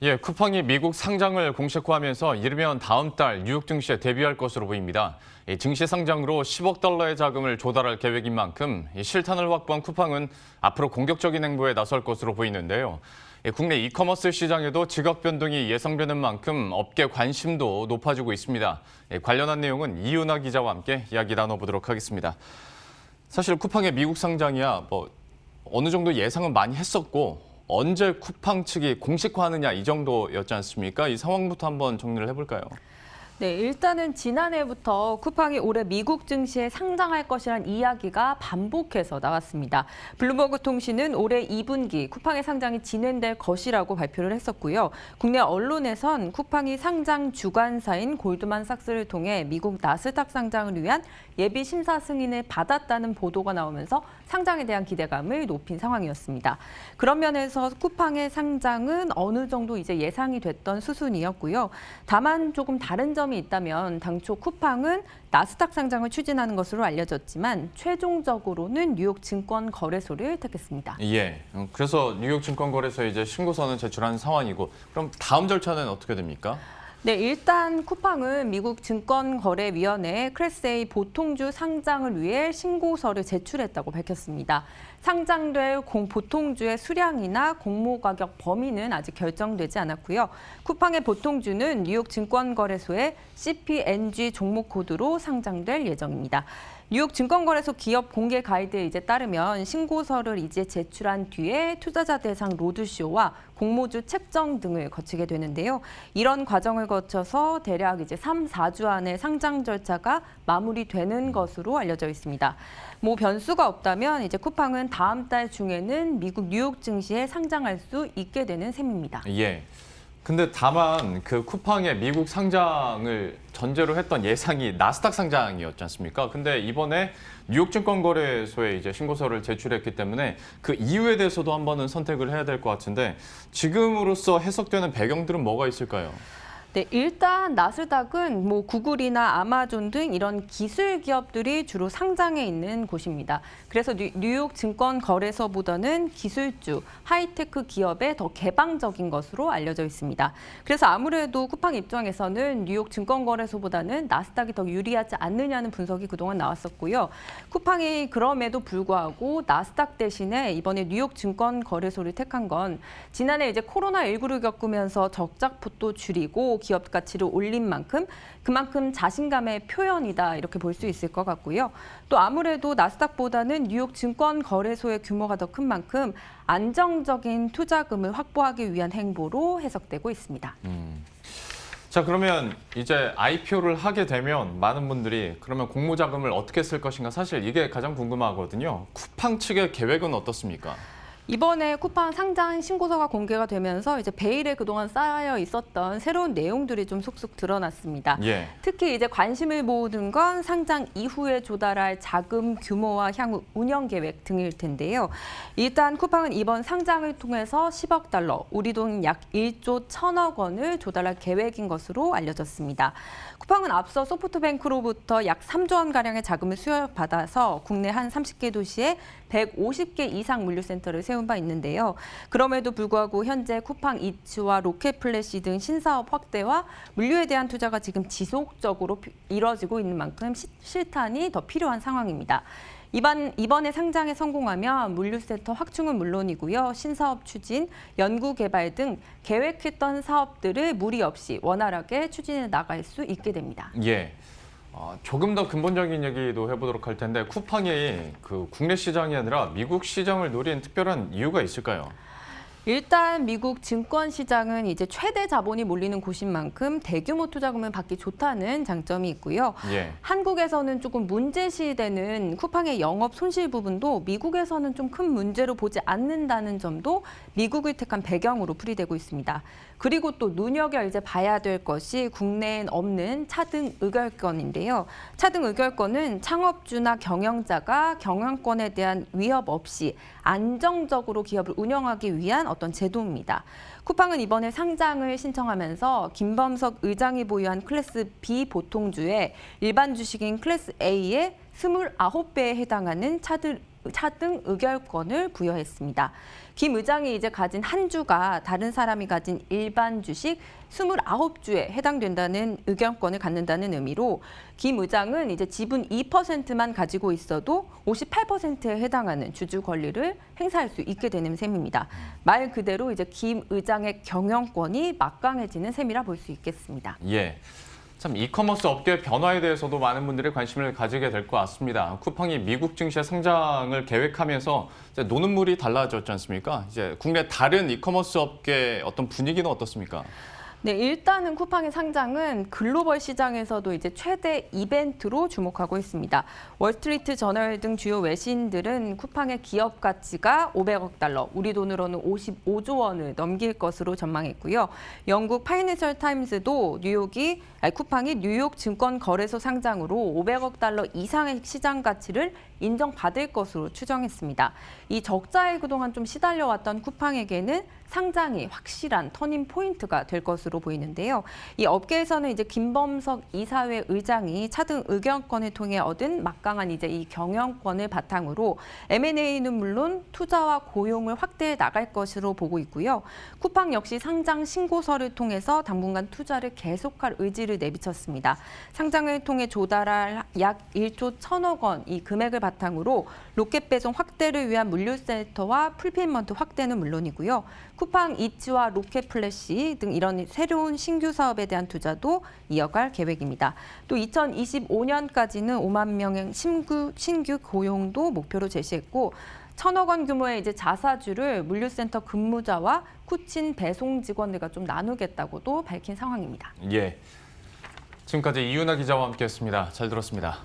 예, 쿠팡이 미국 상장을 공식화하면서 이르면 다음 달 뉴욕 증시에 데뷔할 것으로 보입니다. 증시 상장으로 10억 달러의 자금을 조달할 계획인 만큼 실탄을 확보한 쿠팡은 앞으로 공격적인 행보에 나설 것으로 보이는데요. 국내 이커머스 시장에도 지각 변동이 예상되는 만큼 업계 관심도 높아지고 있습니다. 관련한 내용은 이윤아 기자와 함께 이야기 나눠보도록 하겠습니다. 사실 쿠팡의 미국 상장이야 어느 정도 예상은 많이 했었고 언제 쿠팡 측이 공식화하느냐 이 정도였지 않습니까? 이 상황부터 한번 정리를 해볼까요? 네, 일단은 지난해부터 쿠팡이 올해 미국 증시에 상장할 것이란 이야기가 반복해서 나왔습니다. 블룸버그 통신은 올해 2분기 쿠팡의 상장이 진행될 것이라고 발표를 했었고요. 국내 언론에선 쿠팡이 상장 주관사인 골드만삭스를 통해 미국 나스닥 상장을 위한 예비 심사 승인을 받았다는 보도가 나오면서 상장에 대한 기대감을 높인 상황이었습니다. 그런 면에서 쿠팡의 상장은 어느 정도 이제 예상이 됐던 수순이었고요. 다만 조금 다른 점이 있다면 당초 쿠팡은 나스닥 상장을 추진하는 것으로 알려졌지만 최종적으로는 뉴욕 증권거래소를 택했습니다. 예, 그래서 뉴욕 증권거래소에 이제 신고서는 제출한 상황이고 그럼 다음 절차는 어떻게 됩니까? 네, 일단 쿠팡은 미국 증권거래위원회에 클래스 A 보통주 상장을 위해 신고서를 제출했다고 밝혔습니다. 상장될 보통주의 수량이나 공모 가격 범위는 아직 결정되지 않았고요. 쿠팡의 보통주는 뉴욕 증권거래소의 CPNG 종목 코드로 상장될 예정입니다. 뉴욕 증권거래소 기업 공개 가이드에 이제 따르면 신고서를 이제 제출한 뒤에 투자자 대상 로드쇼와 공모주 책정 등을 거치게 되는데요. 이런 과정을 거쳐서 대략 이제 3, 4주 안에 상장 절차가 마무리되는 것으로 알려져 있습니다. 변수가 없다면 이제 쿠팡은 다음 달 중에는 미국 뉴욕 증시에 상장할 수 있게 되는 셈입니다. 예. 근데 다만 그 쿠팡의 미국 상장을 전제로 했던 예상이 나스닥 상장이었지 않습니까? 근데 이번에 뉴욕 증권거래소에 이제 신고서를 제출했기 때문에 그 이유에 대해서도 한번은 선택을 해야 될 것 같은데 지금으로서 해석되는 배경들은 뭐가 있을까요? 네, 일단 나스닥은 구글이나 아마존 등 이런 기술 기업들이 주로 상장해 있는 곳입니다. 그래서 뉴욕 증권거래소보다는 기술주, 하이테크 기업에 더 개방적인 것으로 알려져 있습니다. 그래서 아무래도 쿠팡 입장에서는 뉴욕 증권거래소보다는 나스닥이 더 유리하지 않느냐는 분석이 그동안 나왔었고요. 쿠팡이 그럼에도 불구하고 나스닥 대신에 이번에 뉴욕 증권거래소를 택한 건 지난해 이제 코로나19를 겪으면서 적자폭도 줄이고 기업 가치를 올린 만큼 그만큼 자신감의 표현이다 이렇게 볼 수 있을 것 같고요. 또 아무래도 나스닥보다는 뉴욕 증권거래소의 규모가 더 큰 만큼 안정적인 투자금을 확보하기 위한 행보로 해석되고 있습니다. 자, 그러면 이제 IPO를 하게 되면 많은 분들이 그러면 공모자금을 어떻게 쓸 것인가 사실 이게 가장 궁금하거든요. 쿠팡 측의 계획은 어떻습니까? 이번에 쿠팡 상장 신고서가 공개가 되면서 이제 베일에 그동안 쌓여 있었던 새로운 내용들이 좀 속속 드러났습니다. 예. 특히 이제 관심을 모으는 건 상장 이후에 조달할 자금 규모와 향후 운영 계획 등일 텐데요. 일단 쿠팡은 이번 상장을 통해서 10억 달러, 우리 돈 약 1조 1천억 원을 조달할 계획인 것으로 알려졌습니다. 쿠팡은 앞서 소프트뱅크로부터 약 3조 원가량의 자금을 수여받아서 국내 한 30개 도시에 150개 이상 물류센터를 세운 바 있는데요. 그럼에도 불구하고 현재 쿠팡 이츠와 로켓플래시 등 신사업 확대와 물류에 대한 투자가 지금 지속적으로 이뤄지고 있는 만큼 실탄이 더 필요한 상황입니다. 이번에 상장에 성공하면 물류센터 확충은 물론이고요. 신사업 추진, 연구개발 등 계획했던 사업들을 무리 없이 원활하게 추진해 나갈 수 있게 됩니다. 예. 조금 더 근본적인 얘기도 해보도록 할 텐데 쿠팡이 그 국내 시장이 아니라 미국 시장을 노린 특별한 이유가 있을까요? 일단 미국 증권 시장은 이제 최대 자본이 몰리는 곳인 만큼 대규모 투자금을 받기 좋다는 장점이 있고요. 예. 한국에서는 조금 문제시되는 쿠팡의 영업 손실 부분도 미국에서는 좀 큰 문제로 보지 않는다는 점도 미국을 택한 배경으로 풀이되고 있습니다. 그리고 또 눈여겨 이제 봐야 될 것이 국내엔 없는 차등 의결권인데요. 차등 의결권은 창업주나 경영자가 경영권에 대한 위협 없이 안정적으로 기업을 운영하기 위한 어떤 제도입니다. 쿠팡은 이번에 상장을 신청하면서 김범석 의장이 보유한 클래스 B 보통주에 일반 주식인 클래스 A에 29배에 해당하는 차등 의결권을 부여했습니다. 김 의장이 이제 가진 한 주가 다른 사람이 가진 일반 주식 29주에 해당된다는 의결권을 갖는다는 의미로 김 의장은 이제 지분 2%만 가지고 있어도 58%에 해당하는 주주 권리를 행사할 수 있게 되는 셈입니다. 말 그대로 이제 김 의장의 경영권이 막강해지는 셈이라 볼 수 있겠습니다. 예. 참 이커머스 업계 변화에 대해서도 많은 분들이 관심을 가지게 될 것 같습니다. 쿠팡이 미국 증시에 상장을 계획하면서 이제 노는 물이 달라졌지 않습니까? 이제 국내 다른 이커머스 업계 어떤 분위기는 어떻습니까? 네, 일단은 쿠팡의 상장은 글로벌 시장에서도 이제 최대 이벤트로 주목하고 있습니다. 월스트리트 저널 등 주요 외신들은 쿠팡의 기업 가치가 500억 달러, 우리 돈으로는 55조 원을 넘길 것으로 전망했고요. 영국 파이낸셜 타임스도 쿠팡이 뉴욕 증권거래소 상장으로 500억 달러 이상의 시장 가치를 인정받을 것으로 추정했습니다. 이 적자에 그동안 좀 시달려왔던 쿠팡에게는 상장이 확실한 터닝 포인트가 될 것으로 보이는데요. 이 업계에서는 이제 김범석 이사회 의장이 차등 의결권을 통해 얻은 막강한 이제 이 경영권을 바탕으로 M&A는 물론 투자와 고용을 확대해 나갈 것으로 보고 있고요. 쿠팡 역시 상장 신고서를 통해서 당분간 투자를 계속할 의지를 내비쳤습니다. 상장을 통해 조달할 약 1조 1천억 원 이 금액을 바탕으로 로켓 배송 확대를 위한 물류센터와 풀필먼트 확대는 물론이고요. 쿠팡 이츠와 로켓 플래시 등 이런 새로운 신규 사업에 대한 투자도 이어갈 계획입니다. 또 2025년까지는 5만 명의 신규 고용도 목표로 제시했고 1천억 원 규모의 이제 자사주를 물류센터 근무자와 쿠친 배송 직원들과 좀 나누겠다고도 밝힌 상황입니다. 예. 지금까지 이윤아 기자와 함께했습니다. 잘 들었습니다.